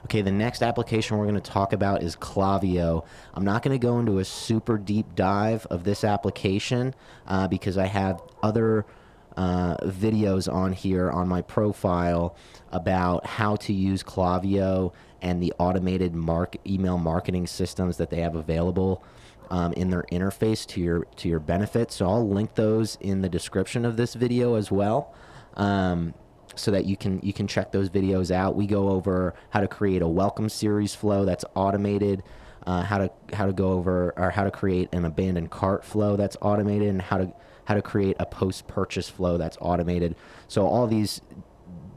Okay, the next application we're going to talk about is Klaviyo. I'm not going to go into a super deep dive of this application because I have other videos on here on my profile about how to use Klaviyo and the automated email marketing systems that they have available in their interface to your benefit. So I'll link those in the description of this video as well. So that you can check those videos out. We go over how to create a welcome series flow that's automated, how to go over or how to create an abandoned cart flow that's automated, and how to create a post-purchase flow that's automated. So all these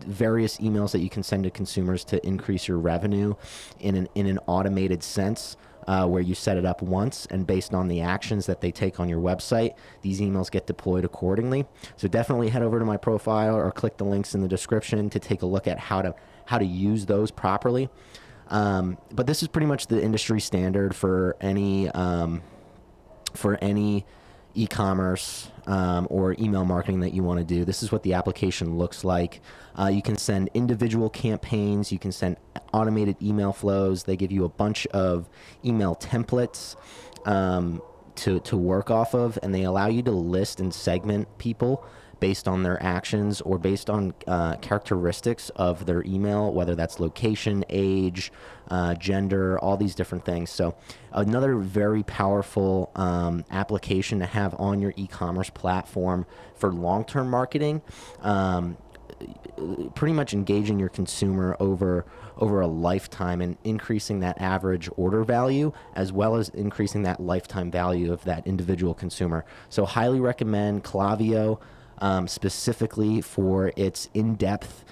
various emails that you can send to consumers to increase your revenue in an automated sense. Where you set it up once, and based on the actions that they take on your website, these emails get deployed accordingly. So definitely head over to my profile or click the links in the description to take a look at how to use those properly. But this is pretty much the industry standard for any e-commerce or email marketing that you want to do. This is what the application looks like. You can send individual campaigns. You can send automated email flows. They give you a bunch of email templates to work off of, and they allow you to list and segment people based on their actions or based on characteristics of their email, whether that's location, age, gender, all these different things. So another very powerful application to have on your e-commerce platform for long-term marketing, pretty much engaging your consumer over a lifetime and increasing that average order value, as well as increasing that lifetime value of that individual consumer. So highly recommend Klaviyo, specifically for its in-depth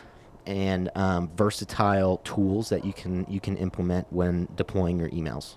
and versatile tools that you can implement when deploying your emails.